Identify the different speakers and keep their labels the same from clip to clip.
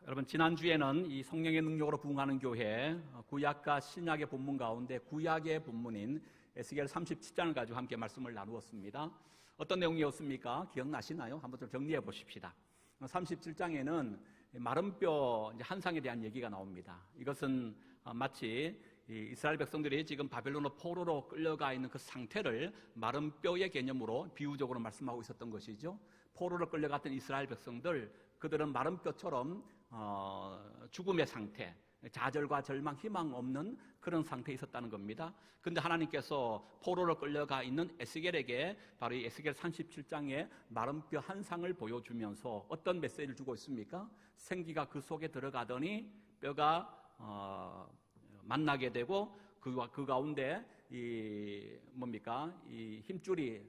Speaker 1: 여러분, 지난주에는 이 성령의 능력으로 부흥하는 교회, 구약과 신약의 본문 가운데 구약의 본문인 에스겔 37장을 가지고 함께 말씀을 나누었습니다. 어떤 내용이었습니까? 기억나시나요? 한번 좀 정리해 보십시다. 37장에는 마른 뼈 한상에 대한 얘기가 나옵니다. 이것은 마치 이스라엘 백성들이 지금 바벨론의 포로로 끌려가 있는 그 상태를 마른 뼈의 개념으로 비유적으로 말씀하고 있었던 것이죠. 포로로 끌려갔던 이스라엘 백성들, 그들은 마른 뼈처럼 죽음의 상태, 좌절과 절망, 희망 없는 그런 상태에 있었다는 겁니다. 그런데 하나님께서 포로로 끌려가 있는 에스겔에게 바로 이 에스겔 37장의 마른 뼈 한 상을 보여주면서 어떤 메시지를 주고 있습니까? 생기가 그 속에 들어가더니 뼈가 만나게 되고 그 가운데 이 힘줄이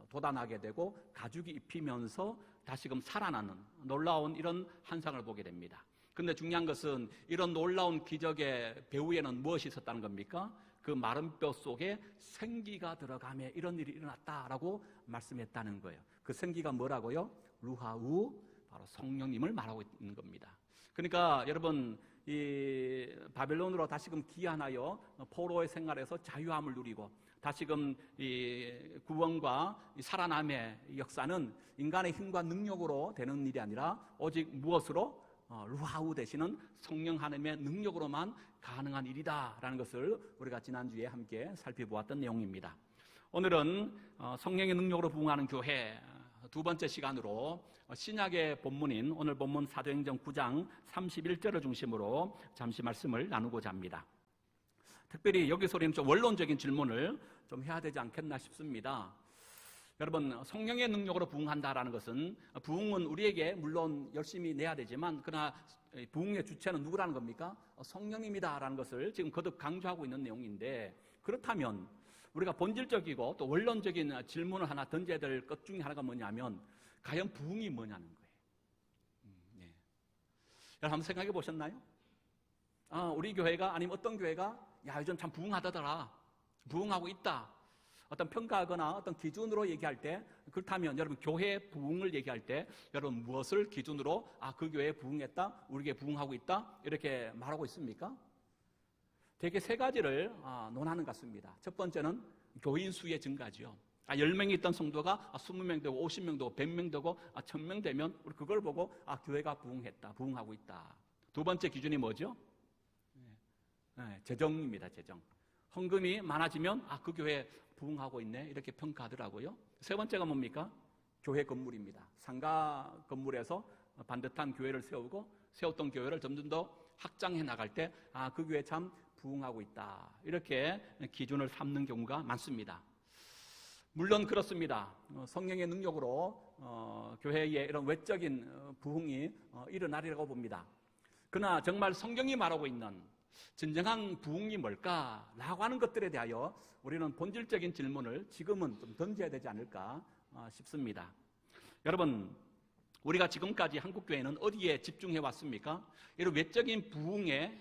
Speaker 1: 돋아나게 되고 가죽이 입히면서 다시금 살아나는 놀라운 이런 환상을 보게 됩니다. 그런데 중요한 것은 이런 놀라운 기적의 배후에는 무엇이 있었다는 겁니까? 그 마른 뼈 속에 생기가 들어가며 이런 일이 일어났다라고 말씀했다는 거예요. 그 생기가 뭐라고요? 루하우, 바로 성령님을 말하고 있는 겁니다. 그러니까 여러분, 이 바벨론으로 다시금 귀환하여 포로의 생활에서 자유함을 누리고 다시금 이 구원과 이 살아남의 역사는 인간의 힘과 능력으로 되는 일이 아니라 오직 무엇으로? 루하우 되시는 성령 하나님의 능력으로만 가능한 일이다라는 것을 우리가 지난주에 함께 살펴보았던 내용입니다. 오늘은 성령의 능력으로 부흥하는 교회 두 번째 시간으로 신약의 본문인 오늘 본문 사도행전 9장 31절을 중심으로 잠시 말씀을 나누고자 합니다. 특별히 여기서 우리는 좀 원론적인 질문을 좀 해야 되지 않겠나 싶습니다. 여러분, 성령의 능력으로 부흥한다라는 것은 부흥은 우리에게 물론 열심히 내야 되지만 그러나 부흥의 주체는 누구라는 겁니까? 성령님이다라는 것을 지금 거듭 강조하고 있는 내용인데, 그렇다면 우리가 본질적이고 또 원론적인 질문을 하나 던져야 될 것 중에 하나가 뭐냐면 과연 부흥이 뭐냐는 거예요. 여러분 한번 생각해 보셨나요? 우리 교회가 아니면 어떤 교회가 요즘 참 부흥하다더라, 부흥하고 있다, 어떤 평가하거나 어떤 기준으로 얘기할 때, 그렇다면 여러분 교회 부흥을 얘기할 때 여러분 무엇을 기준으로 그 교회에 부흥했다, 우리 교회 부흥하고 있다 이렇게 말하고 있습니까? 대개 세 가지를 논하는 것 같습니다. 첫 번째는 교인 수의 증가죠. 10명이 있던 성도가 20명 되고 50명 되고 100명 되고 1000명 되면 우리 그걸 보고 교회가 부흥했다, 부흥하고 있다. 두 번째 기준이 뭐죠? 재정입니다. 재정. 헌금이 많아지면 그 교회 부흥하고 있네 이렇게 평가하더라고요. 세 번째가 뭡니까? 교회 건물입니다. 상가 건물에서 반듯한 교회를 세웠던 교회를 점점 더 확장해 나갈 때 그 교회 참 부흥하고 있다 이렇게 기준을 삼는 경우가 많습니다. 물론 그렇습니다. 성령의 능력으로 교회에 이런 외적인 부흥이 일어나리라고 봅니다. 그러나 정말 성경이 말하고 있는 진정한 부흥이 뭘까라고 하는 것들에 대하여 우리는 본질적인 질문을 지금은 좀 던져야 되지 않을까 싶습니다. 여러분, 우리가 지금까지 한국교회는 어디에 집중해 왔습니까? 이런 외적인 부흥에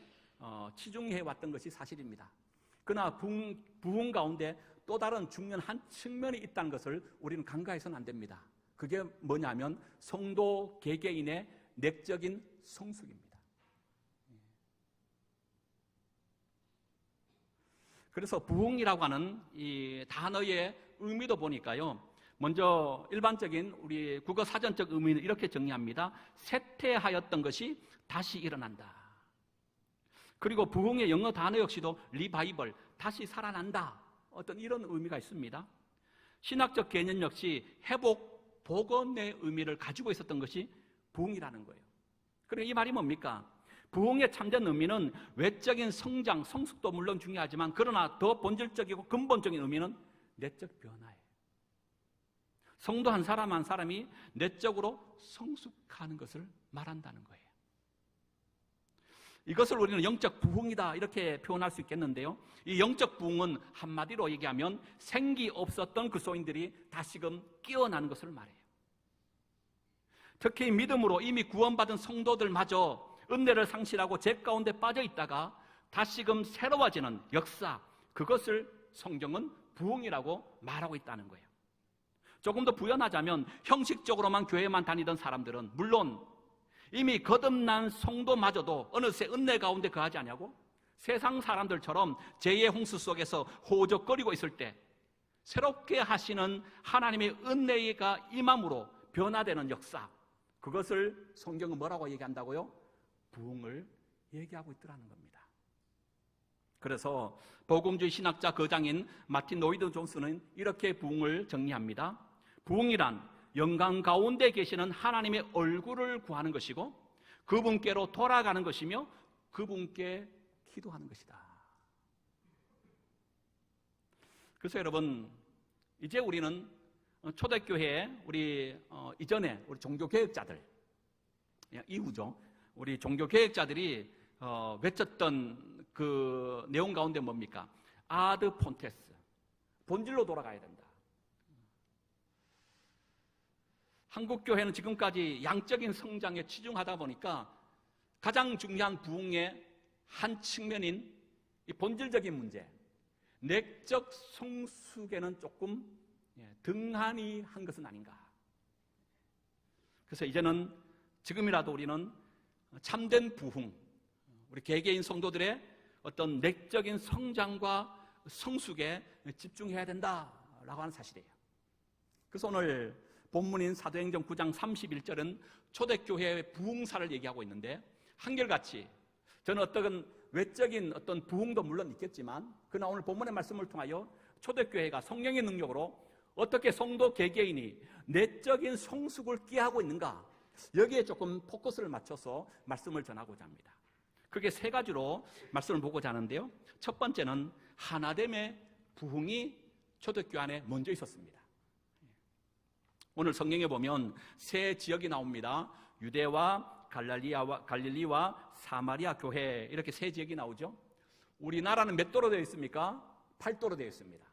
Speaker 1: 치중해 왔던 것이 사실입니다. 그러나 부흥 가운데 또 다른 중요한 한 측면이 있다는 것을 우리는 간과해서는 안 됩니다. 그게 뭐냐면 성도 개개인의 내적인 성숙입니다. 그래서 부흥이라고 하는 이 단어의 의미도 보니까요, 먼저 일반적인 우리 국어 사전적 의미는 이렇게 정리합니다. 쇠퇴하였던 것이 다시 일어난다. 그리고 부흥의 영어 단어 역시도 리바이벌, 다시 살아난다, 어떤 이런 의미가 있습니다. 신학적 개념 역시 회복, 복원의 의미를 가지고 있었던 것이 부흥이라는 거예요. 그러니까 이 말이 뭡니까? 부흥의 참된 의미는 외적인 성장, 성숙도 물론 중요하지만 그러나 더 본질적이고 근본적인 의미는 내적 변화예요. 성도 한 사람 한 사람이 내적으로 성숙하는 것을 말한다는 거예요. 이것을 우리는 영적 부흥이다 이렇게 표현할 수 있겠는데요, 이 영적 부흥은 한마디로 얘기하면 생기 없었던 그리스도인들이 다시금 깨어나는 것을 말해요. 특히 믿음으로 이미 구원받은 성도들마저 은혜를 상실하고 죄 가운데 빠져 있다가 다시금 새로워지는 역사, 그것을 성경은 부흥이라고 말하고 있다는 거예요. 조금 더 부연하자면 형식적으로만 교회만 다니던 사람들은 물론 이미 거듭난 성도마저도 어느새 은혜 가운데 거하지 아니하고 세상 사람들처럼 죄의 홍수 속에서 호적거리고 있을 때 새롭게 하시는 하나님의 은혜가 임함으로 변화되는 역사, 그것을 성경은 뭐라고 얘기한다고요? 부흥을 얘기하고 있더라는 겁니다. 그래서 복음주의 신학자 거장인 마틴 노이드 존스는 이렇게 부흥을 정리합니다. 부흥이란 영광 가운데 계시는 하나님의 얼굴을 구하는 것이고 그분께로 돌아가는 것이며 그분께 기도하는 것이다. 그래서 여러분, 이제 우리는 초대교회 우리 이전에 우리 종교개혁자들 이후죠. 우리 종교개혁자들이 외쳤던 그 내용 가운데 뭡니까? 아드 폰테스, 본질로 돌아가야 된다. 한국교회는 지금까지 양적인 성장에 치중하다 보니까 가장 중요한 부흥의 한 측면인 이 본질적인 문제, 내적 성숙에는 조금 등한히 한 것은 아닌가. 그래서 이제는 지금이라도 우리는 참된 부흥, 우리 개개인 성도들의 어떤 내적인 성장과 성숙에 집중해야 된다라고 하는 사실이에요. 그래서 오늘 본문인 사도행전 9장 31절은 초대교회의 부흥사를 얘기하고 있는데, 한결같이 저는 어떤 외적인 어떤 부흥도 물론 있겠지만 그러나 오늘 본문의 말씀을 통하여 초대교회가 성령의 능력으로 어떻게 성도 개개인이 내적인 성숙을 꾀하고 있는가, 여기에 조금 포커스를 맞춰서 말씀을 전하고자 합니다. 그게 세 가지로 말씀을 보고자 하는데요. 첫 번째는 하나됨의 부흥이 초대교회 안에 먼저 있었습니다. 오늘 성경에 보면 세 지역이 나옵니다. 유대와 갈릴리와 사마리아 교회, 이렇게 세 지역이 나오죠. 우리나라는 몇 도로 되어 있습니까? 8도로 되어 있습니다.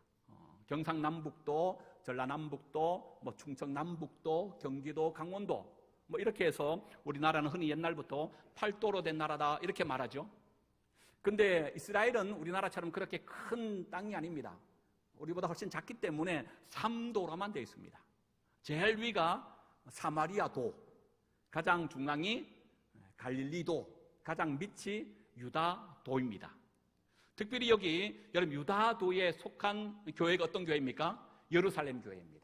Speaker 1: 경상남북도, 전라남북도, 충청남북도, 경기도, 강원도, 이렇게 해서 우리나라는 흔히 옛날부터 8도로 된 나라다 이렇게 말하죠. 근데 이스라엘은 우리나라처럼 그렇게 큰 땅이 아닙니다. 우리보다 훨씬 작기 때문에 3도로만 되어 있습니다. 제일 위가 사마리아도, 가장 중앙이 갈릴리도, 가장 밑이 유다도입니다. 특별히 여기 여러분 유다도에 속한 교회가 어떤 교회입니까? 예루살렘 교회입니다.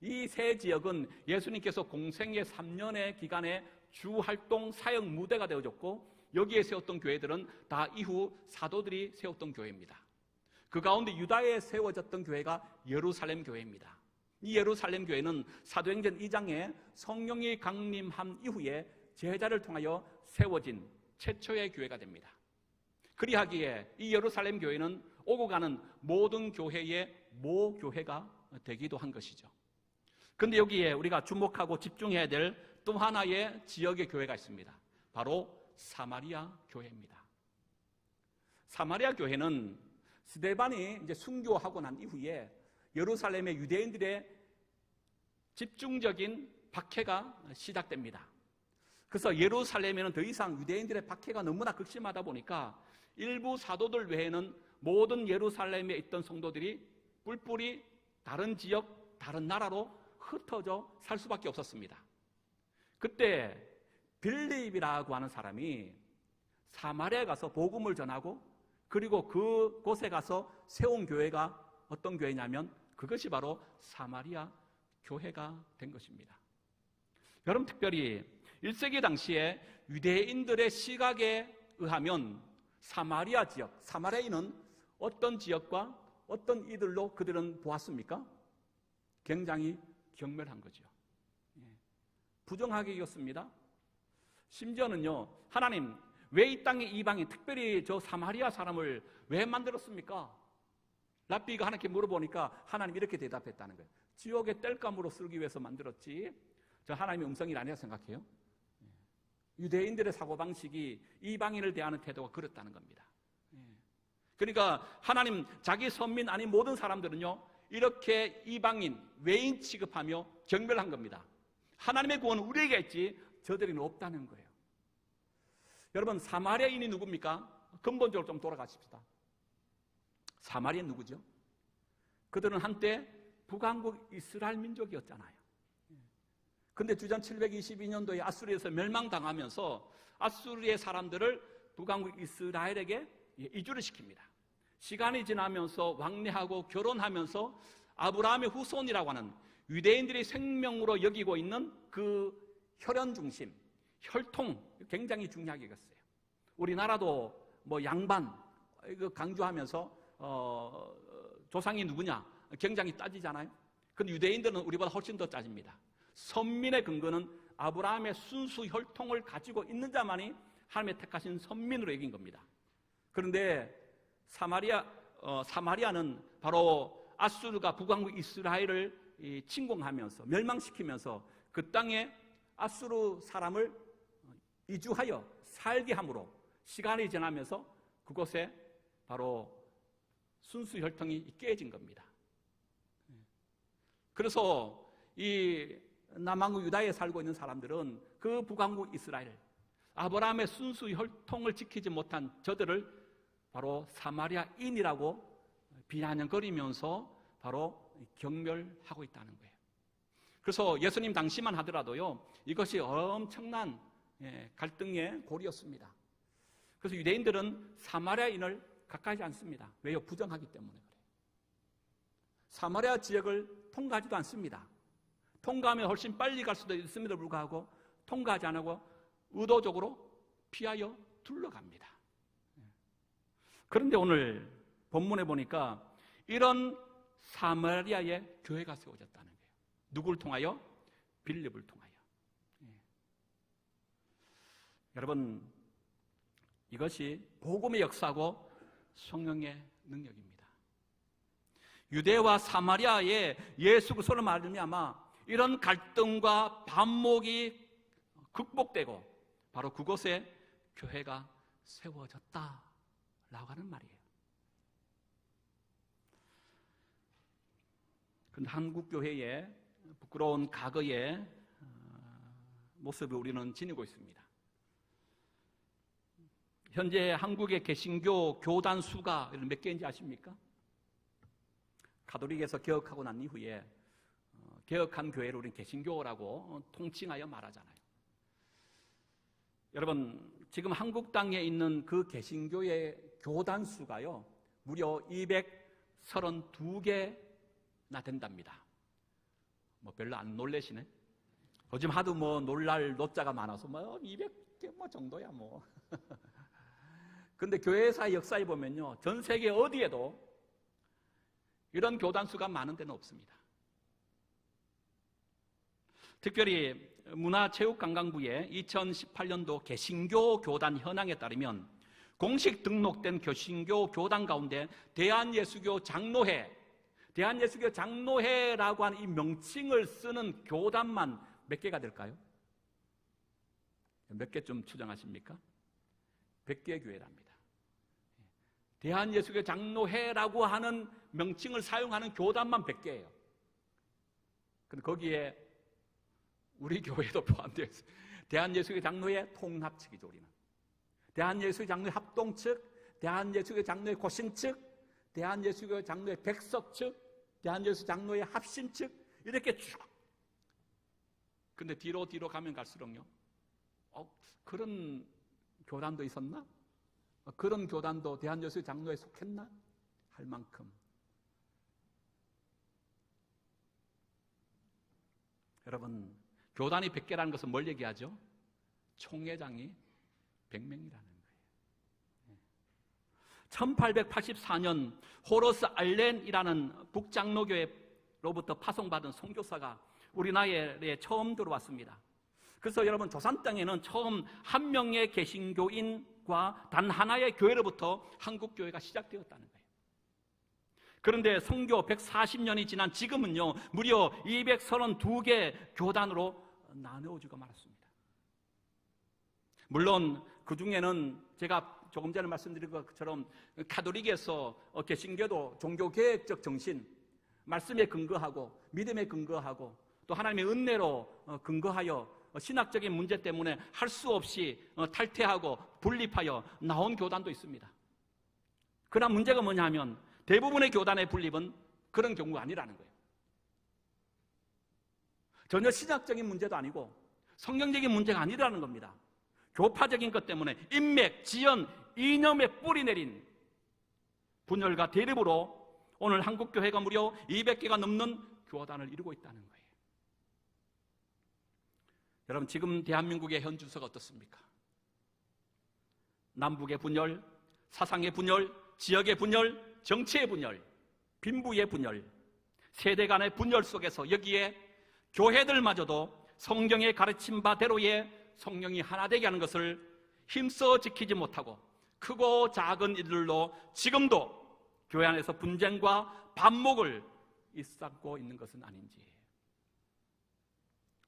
Speaker 1: 이 세 지역은 예수님께서 공생의 3년의 기간에 주 활동 사역 무대가 되어졌고, 여기에 세웠던 교회들은 다 이후 사도들이 세웠던 교회입니다. 그 가운데 유다에 세워졌던 교회가 예루살렘 교회입니다. 이 예루살렘 교회는 사도행전 2장에 성령이 강림한 이후에 제자를 통하여 세워진 최초의 교회가 됩니다. 그리하기에 이 예루살렘 교회는 오고 가는 모든 교회의 모교회가 되기도 한 것이죠. 그런데 여기에 우리가 주목하고 집중해야 될 또 하나의 지역의 교회가 있습니다. 바로 사마리아 교회입니다. 사마리아 교회는 스데반이 이제 순교하고 난 이후에 예루살렘의 유대인들의 집중적인 박해가 시작됩니다. 그래서 예루살렘에는 더 이상 유대인들의 박해가 너무나 극심하다 보니까 일부 사도들 외에는 모든 예루살렘에 있던 성도들이 뿔뿔이 다른 지역, 다른 나라로 흩어져 살 수밖에 없었습니다. 그때 빌립이라고 하는 사람이 사마리아에 가서 복음을 전하고, 그리고 그곳에 가서 세운 교회가 어떤 교회냐면 그것이 바로 사마리아 교회가 된 것입니다. 여러분, 특별히 1세기 당시에 유대인들의 시각에 의하면 사마리아 지역, 사마리아인은 어떤 지역과 어떤 이들로 그들은 보았습니까? 굉장히 경멸한 거죠. 부정하게 여겼습니다. 심지어는요, 하나님 왜 이 땅에 이방인, 특별히 저 사마리아 사람을 왜 만들었습니까? 랍비가 하나님께 물어보니까 하나님 이렇게 대답했다는 거예요. 지옥의 땔감으로 쓰기 위해서 만들었지, 저 하나님의 음성이 아니라 생각해요. 유대인들의 사고방식이 이방인을 대하는 태도가 그렇다는 겁니다. 그러니까 하나님 자기 선민 아닌 모든 사람들은요, 이렇게 이방인, 외인 취급하며 경멸한 겁니다. 하나님의 구원은 우리에게 있지 저들에는 없다는 거예요. 여러분, 사마리아인이 누굽니까? 근본적으로 좀 돌아가십시다. 사마리아는 누구죠? 그들은 한때 북왕국 이스라엘 민족이었잖아요. 근데 주전 722년도에 아수르에서 멸망당하면서 아수르의 사람들을 북왕국 이스라엘에게 이주를 시킵니다. 시간이 지나면서 왕래하고 결혼하면서 아브라함의 후손이라고 하는 유대인들이 생명으로 여기고 있는 그 혈연 중심, 혈통 굉장히 중요하게 여겼어요. 우리나라도 뭐 양반 이거 강조하면서 조상이 누구냐 굉장히 따지잖아요. 근데 유대인들은 우리보다 훨씬 더 따집니다. 선민의 근거는 아브라함의 순수 혈통을 가지고 있는 자만이 하나님의 택하신 선민으로 여긴 겁니다. 그런데 사마리아는 바로 아수르가 북왕국 이스라엘을 침공하면서 멸망시키면서 그 땅에 아수르 사람을 이주하여 살게 함으로 시간이 지나면서 그곳에 바로 순수 혈통이 깨진 겁니다. 그래서 이 남왕국 유다에 살고 있는 사람들은 그 북왕국 이스라엘, 아브라함의 순수 혈통을 지키지 못한 저들을 바로 사마리아인이라고 비아냥거리면서 바로 경멸하고 있다는 거예요. 그래서 예수님 당시만 하더라도요, 이것이 엄청난 갈등의 골이었습니다. 그래서 유대인들은 사마리아인을 가까이 않습니다. 왜요? 부정하기 때문에 그래요. 사마리아 지역을 통과하지도 않습니다. 통과하면 훨씬 빨리 갈 수도 있음에도 불구하고 통과하지 않고 의도적으로 피하여 둘러갑니다. 그런데 오늘 본문에 보니까 이런 사마리아의 교회가 세워졌다는 거예요. 누구를 통하여? 빌립을 통하여. 여러분, 이것이 복음의 역사고 성령의 능력입니다. 유대와 사마리아의 예수 그리스도로 말미암아 이런 갈등과 반목이 극복되고 바로 그곳에 교회가 세워졌다라고 하는 말이에요. 그런데 한국 교회의 부끄러운 과거의 모습을 우리는 지니고 있습니다. 현재 한국의 개신교 교단 수가 몇 개인지 아십니까? 가톨릭에서 개혁하고 난 이후에 개혁한 교회를 우리는 개신교라고 통칭하여 말하잖아요. 여러분, 지금 한국 땅에 있는 그 개신교의 교단 수가요, 무려 232개나 된답니다. 뭐 별로 안 놀래시네? 요즘 하도 뭐 놀랄 노자가 많아서 뭐 200개 뭐 정도야 뭐. 근데 교회사의 역사에 보면요, 전 세계 어디에도 이런 교단 수가 많은 데는 없습니다. 특별히 문화체육관광부의 2018년도 개신교 교단 현황에 따르면 공식 등록된 개신교 교단 가운데 대한예수교 장로회라고 하는 이 명칭을 쓰는 교단만 몇 개가 될까요? 몇 개쯤 추정하십니까? 100개의 교회랍니다. 대한예수교 장로회라고 하는 명칭을 사용하는 교단만 100개예요. 근데 거기에 우리 교회도 포함되어 있어요. 대한예수교 장로회 통합 측이죠, 우리는. 대한예수교 장로회 합동 측, 대한예수교 장로회 고심 측, 대한예수교 장로회 백석 측, 대한예수교 장로회 합심 측, 이렇게 쭉. 근데 뒤로 가면 갈수록요, 그런 교단도 있었나? 그런 교단도 대한예수교 장로회에 속했나? 할 만큼. 여러분, 교단이 100개라는 것은 뭘 얘기하죠? 총회장이 100명이라는 거예요. 1884년 호러스 알렌이라는 북장로교회로부터 파송받은 선교사가 우리나라에 처음 들어왔습니다. 그래서 여러분, 조선 땅에는 처음 한 명의 개신교인과 단 하나의 교회로부터 한국교회가 시작되었다는 거예요. 그런데 선교 140년이 지난 지금은요, 무려 232개 교단으로 나누어지고 말았습니다. 물론 그 중에는 제가 조금 전에 말씀드린 것처럼 가톨릭에서 개신교도 종교개혁적 정신, 말씀에 근거하고 믿음에 근거하고 또 하나님의 은혜로 근거하여 신학적인 문제 때문에 할 수 없이 탈퇴하고 분립하여 나온 교단도 있습니다. 그러나 문제가 뭐냐면 대부분의 교단의 분립은 그런 경우가 아니라는 거예요. 전혀 신학적인 문제도 아니고 성경적인 문제가 아니라는 겁니다. 교파적인 것 때문에 인맥, 지연, 이념에 뿌리 내린 분열과 대립으로 오늘 한국교회가 무려 200개가 넘는 교단을 이루고 있다는 거예요. 여러분, 지금 대한민국의 현 주소가 어떻습니까? 남북의 분열, 사상의 분열, 지역의 분열, 정치의 분열, 빈부의 분열, 세대 간의 분열 속에서 여기에 교회들마저도 성경의 가르침 바대로의 성령이 하나 되게 하는 것을 힘써 지키지 못하고 크고 작은 일들로 지금도 교회 안에서 분쟁과 반목을 일삼고 있는 것은 아닌지,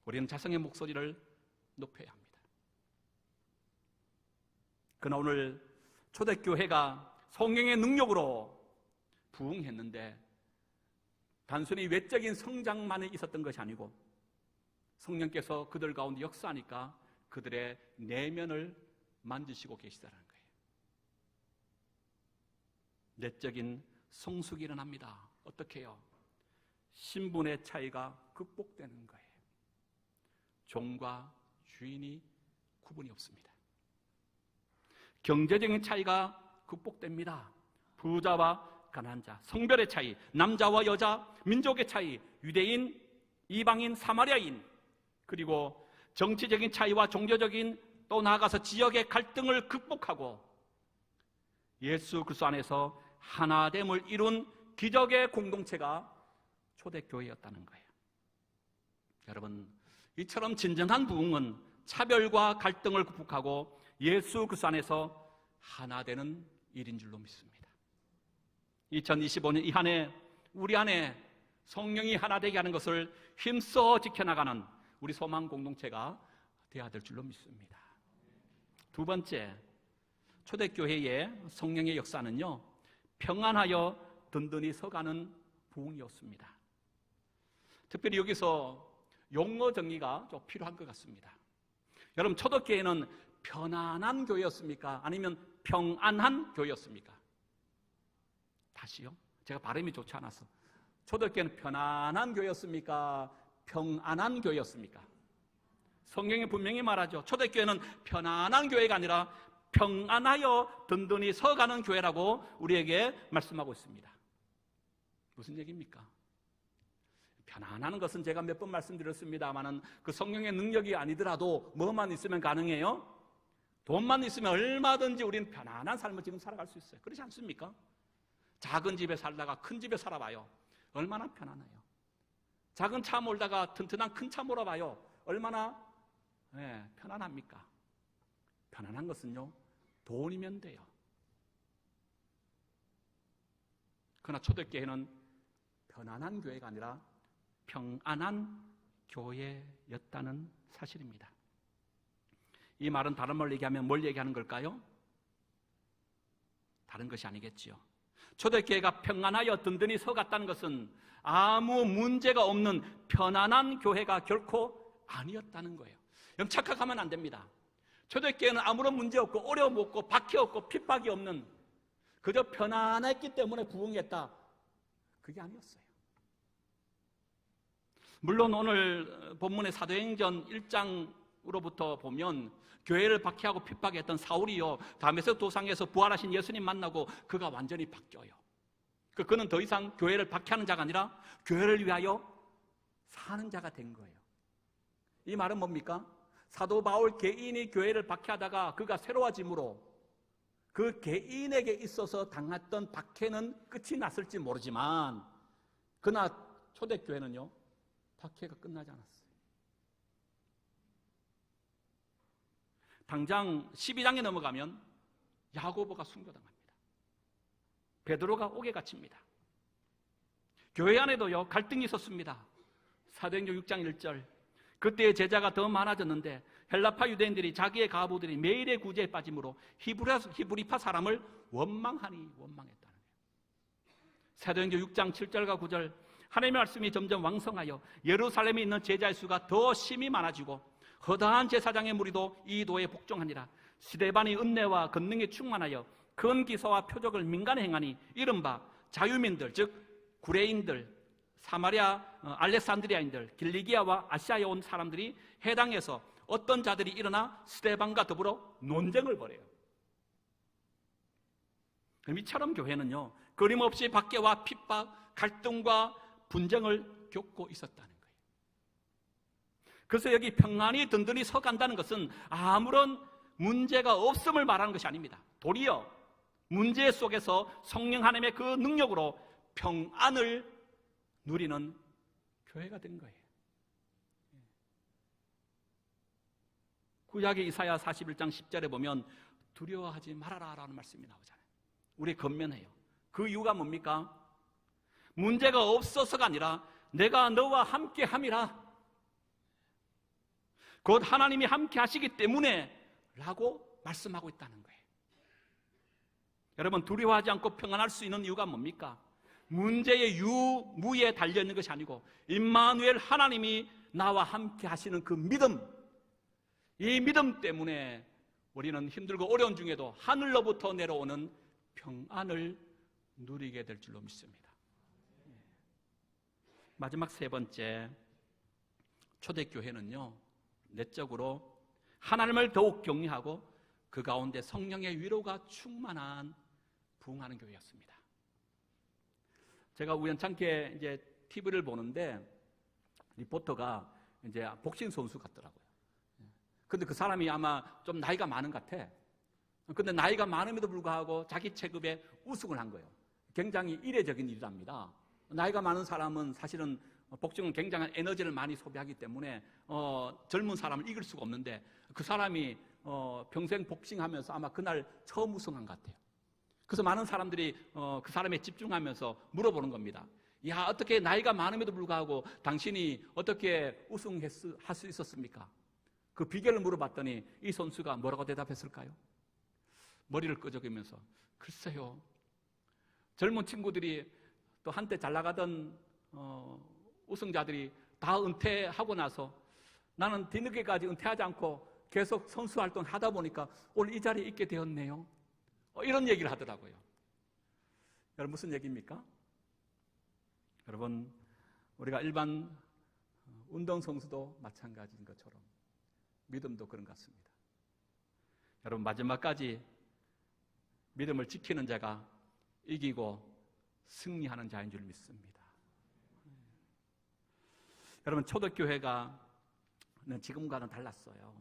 Speaker 1: 우리는 자성의 목소리를 높여야 합니다. 그러나 오늘 초대교회가 성령의 능력으로 부흥했는데 단순히 외적인 성장만이 있었던 것이 아니고 성령께서 그들 가운데 역사하니까 그들의 내면을 만지시고 계시다는 거예요. 내적인 성숙이 일어납니다. 어떻게 해요? 신분의 차이가 극복되는 거예요. 종과 주인이 구분이 없습니다. 경제적인 차이가 극복됩니다. 부자와 가난한 자, 성별의 차이, 남자와 여자, 민족의 차이, 유대인, 이방인, 사마리아인, 그리고 정치적인 차이와 종교적인, 또 나아가서 지역의 갈등을 극복하고 예수 그리스도 안에서 하나됨을 이룬 기적의 공동체가 초대교회였다는 거예요. 여러분, 이처럼 진정한 부흥은 차별과 갈등을 극복하고 예수 그리스도 안에서 하나 되는 일인 줄로 믿습니다. 2025년 이 한 해 우리 안에 성령이 하나 되게 하는 것을 힘써 지켜나가는 우리 소망 공동체가 되어야 될 줄로 믿습니다. 두 번째, 초대교회의 성령의 역사는요, 평안하여 든든히 서가는 부흥이었습니다. 특별히 여기서 용어 정리가 좀 필요한 것 같습니다. 여러분, 초대교회는 편안한 교회였습니까? 아니면 평안한 교회였습니까? 다시요? 제가 발음이 좋지 않아서. 초대교회는 편안한 교회였습니까? 평안한 교회였습니까? 성경이 분명히 말하죠. 초대교회는 편안한 교회가 아니라 평안하여 든든히 서가는 교회라고 우리에게 말씀하고 있습니다. 무슨 얘기입니까? 편안한 것은 제가 몇 번 말씀드렸습니다만은 그 성령의 능력이 아니더라도 뭐만 있으면 가능해요? 돈만 있으면 얼마든지 우리는 편안한 삶을 지금 살아갈 수 있어요. 그렇지 않습니까? 작은 집에 살다가 큰 집에 살아봐요. 얼마나 편안해요. 작은 차 몰다가 튼튼한 큰 차 몰아봐요. 얼마나 편안합니까? 편안한 것은요, 돈이면 돼요. 그러나 초대교회는 편안한 교회가 아니라 평안한 교회였다는 사실입니다. 이 말은 다른 말로 얘기하면 뭘 얘기하는 걸까요? 다른 것이 아니겠지요. 초대교회가 평안하여 든든히 서갔다는 것은 아무 문제가 없는 편안한 교회가 결코 아니었다는 거예요. 여러분, 착각하면 안 됩니다. 초대교회는 아무런 문제 없고 어려움 없고 박해 없고 핍박이 없는, 그저 편안했기 때문에 부흥했다, 그게 아니었어요. 물론 오늘 본문의 사도행전 1장으로부터 보면 교회를 박해하고 핍박했던 사울이요, 다메섹 도상에서 부활하신 예수님 만나고 그가 완전히 바뀌어요. 그는 더 이상 교회를 박해하는 자가 아니라 교회를 위하여 사는 자가 된 거예요. 이 말은 뭡니까? 사도 바울 개인이 교회를 박해하다가 그가 새로워짐으로 그 개인에게 있어서 당했던 박해는 끝이 났을지 모르지만, 그러나 초대교회는요, 박해가 끝나지 않았어요. 당장 12장에 넘어가면 야고보가 순교당합니다. 베드로가 옥에 갇힙니다. 교회 안에도요, 갈등이 있었습니다. 사도행전 6장 1절, 그때의 제자가 더 많아졌는데 헬라파 유대인들이 자기의 가부들이 매일의 구제에 빠짐으로 히브리파 사람을 원망했다는 거예요. 사도행전 6장 7절과 9절, 하나님의 말씀이 점점 왕성하여 예루살렘에 있는 제자의 수가 더 심히 많아지고 허다한 제사장의 무리도 이 도에 복종하니라. 스데반이 은혜와 권능에 충만하여 큰 기사와 표적을 민간에 행하니 이른바 자유민들, 즉 구레인들, 사마리아 알렉산드리아인들, 길리기아와 아시아에 온 사람들이 해당해서 어떤 자들이 일어나 스데반과 더불어 논쟁을 벌여요. 이처럼 교회는요, 끊임없이 박해와 핍박, 갈등과 분쟁을 겪고 있었다는 거예요. 그래서 여기 평안이 든든히 서간다는 것은 아무런 문제가 없음을 말하는 것이 아닙니다. 도리어 문제 속에서 성령 하나님의 그 능력으로 평안을 누리는 교회가 된 거예요. 구약의 이사야 41장 10절에 보면 두려워하지 말아라 라는 말씀이 나오잖아요. 우리 건면해요. 그 이유가 뭡니까? 문제가 없어서가 아니라 내가 너와 함께 함이라, 곧 하나님이 함께 하시기 때문에 라고 말씀하고 있다는 거예요. 여러분, 두려워하지 않고 평안할 수 있는 이유가 뭡니까? 문제의 유무에 달려있는 것이 아니고 임마누엘 하나님이 나와 함께 하시는 그 믿음, 이 믿음 때문에 우리는 힘들고 어려운 중에도 하늘로부터 내려오는 평안을 누리게 될 줄로 믿습니다. 마지막 세 번째, 초대교회는요, 내적으로 하나님을 더욱 경외하고 그 가운데 성령의 위로가 충만한 부흥하는 교회였습니다. 제가 우연찮게 이제 TV를 보는데 리포터가 이제 복싱 선수 같더라고요. 근데 그 사람이 아마 좀 나이가 많은 것 같아. 근데 나이가 많음에도 불구하고 자기 체급에 우승을 한 거예요. 굉장히 이례적인 일이랍니다. 나이가 많은 사람은 사실은 복싱은 굉장한 에너지를 많이 소비하기 때문에 젊은 사람을 이길 수가 없는데 그 사람이 평생 복싱하면서 아마 그날 처음 우승한 것 같아요. 그래서 많은 사람들이 그 사람에 집중하면서 물어보는 겁니다. 야, 어떻게 나이가 많음에도 불구하고 당신이 어떻게 우승할 수 있었습니까? 그 비결을 물어봤더니 이 선수가 뭐라고 대답했을까요? 머리를 끄적이면서 글쎄요, 젊은 친구들이 또 한때 잘 나가던 우승자들이 다 은퇴하고 나서 나는 뒤늦게까지 은퇴하지 않고 계속 선수 활동하다 보니까 오늘 이 자리에 있게 되었네요. 이런 얘기를 하더라고요. 여러분, 무슨 얘기입니까? 여러분, 우리가 일반 운동선수도 마찬가지인 것처럼 믿음도 그런 것 같습니다. 여러분, 마지막까지 믿음을 지키는 자가 이기고 승리하는 자인 줄 믿습니다. 여러분, 초대교회가 지금과는 달랐어요.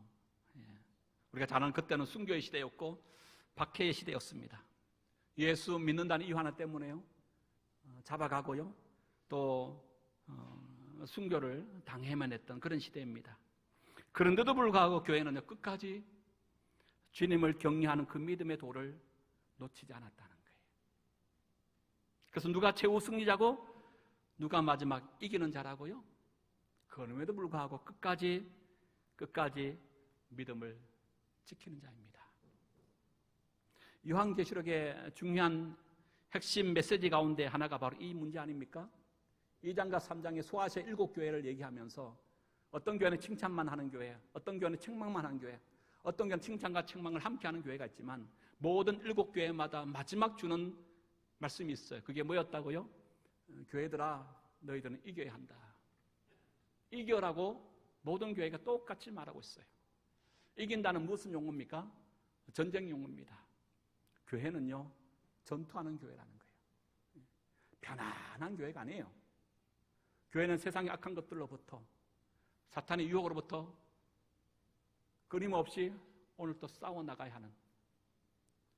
Speaker 1: 우리가 잘 아는 그때는 순교의 시대였고 박해의 시대였습니다. 예수 믿는다는 이유 하나 때문에요, 잡아가고요, 또 순교를 당해만 했던 그런 시대입니다. 그런데도 불구하고 교회는요, 끝까지 주님을 경외하는 그 믿음의 도를 놓치지 않았다는 거예요. 그래서 누가 최후 승리자고 누가 마지막 이기는 자라고요? 그럼에도 불구하고 끝까지 믿음을 지키는 자입니다. 요한계시록의 중요한 핵심 메시지 가운데 하나가 바로 이 문제 아닙니까? 2장과 3장의 소아시아 7교회를 얘기하면서 어떤 교회는 칭찬만 하는 교회, 어떤 교회는 책망만 하는 교회, 어떤 교회는 칭찬과 책망을 함께하는 교회가 있지만 모든 7교회마다 마지막 주는 말씀이 있어요. 그게 뭐였다고요? 교회들아, 너희들은 이겨야 한다. 이겨라고 모든 교회가 똑같이 말하고 있어요. 이긴다는 무슨 용어입니까? 전쟁 용어입니다. 교회는요, 전투하는 교회라는 거예요. 편안한 교회가 아니에요. 교회는 세상의 악한 것들로부터, 사탄의 유혹으로부터 끊임없이 오늘 또 싸워나가야 하는,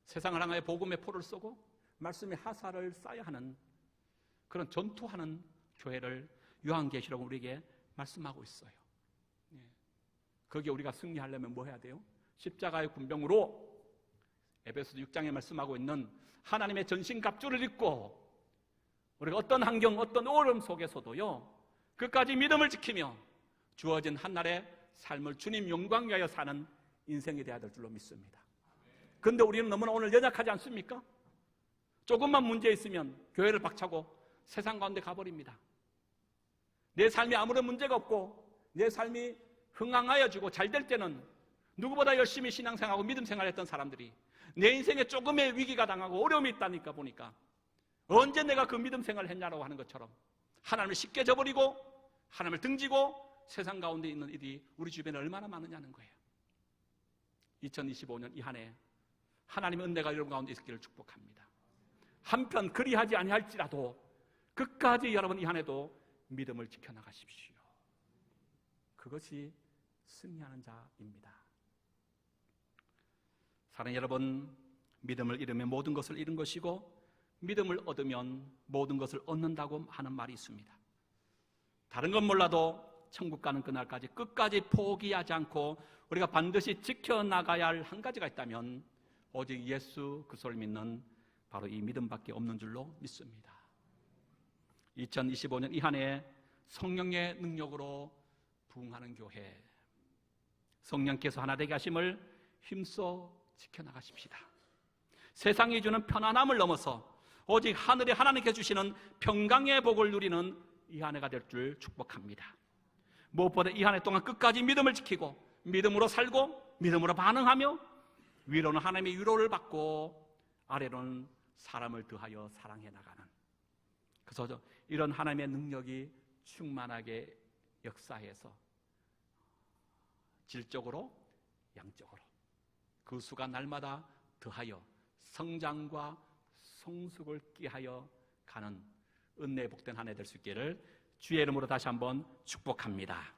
Speaker 1: 세상을 향하여 복음의 포를 쏘고 말씀의 하사를 쏴야 하는 그런 전투하는 교회를 요한계시록은 우리에게 말씀하고 있어요. 거기에 우리가 승리하려면 뭐 해야 돼요? 십자가의 군병으로 에베소서 6장에 말씀하고 있는 하나님의 전신갑주를 입고 우리가 어떤 환경, 어떤 어려움 속에서도요, 끝까지 믿음을 지키며 주어진 한날의 삶을 주님 영광 위하여 사는 인생이 되어야 될 줄로 믿습니다. 그런데 우리는 너무나 오늘 연약하지 않습니까? 조금만 문제 있으면 교회를 박차고 세상 가운데 가버립니다. 내 삶에 아무런 문제가 없고 내 삶이 흥황하여지고 잘 될 때는 누구보다 열심히 신앙생활하고 믿음생활했던 사람들이 내 인생에 조금의 위기가 당하고 어려움이 있다니까 보니까 언제 내가 그 믿음생활을 했냐라고 하는 것처럼 하나님을 쉽게 저버리고 하나님을 등지고 세상 가운데 있는 일이 우리 주변에 얼마나 많으냐는 거예요. 2025년 이 한 해 하나님의 은혜가 여러분 가운데 있기를 축복합니다. 한편 그리하지 아니할지라도 끝까지 여러분 이 한 해도 믿음을 지켜나가십시오. 그것이 승리하는 자입니다. 사랑하는 여러분, 믿음을 잃으면 모든 것을 잃은 것이고 믿음을 얻으면 모든 것을 얻는다고 하는 말이 있습니다. 다른 건 몰라도 천국 가는 그날까지 끝까지 포기하지 않고 우리가 반드시 지켜나가야 할 한 가지가 있다면 오직 예수 그리스도를 믿는 바로 이 믿음밖에 없는 줄로 믿습니다. 2025년 이 한 해 성령의 능력으로 부흥하는 교회, 성령께서 하나 되게 하심을 힘써 지켜나가십시다. 세상이 주는 편안함을 넘어서 오직 하늘에 하나님께 주시는 평강의 복을 누리는 이 한 해가 될 줄 축복합니다. 무엇보다 이 한 해 동안 끝까지 믿음을 지키고 믿음으로 살고 믿음으로 반응하며 위로는 하나님의 위로를 받고 아래로는 사람을 더하여 사랑해 나가는, 그래서 이런 하나님의 능력이 충만하게 역사해서 질적으로 양적으로 그 수가 날마다 더하여 성장과 성숙을 꾀하여 가는 은혜의 복된 한 해 될 수 있기를 주의 이름으로 다시 한번 축복합니다.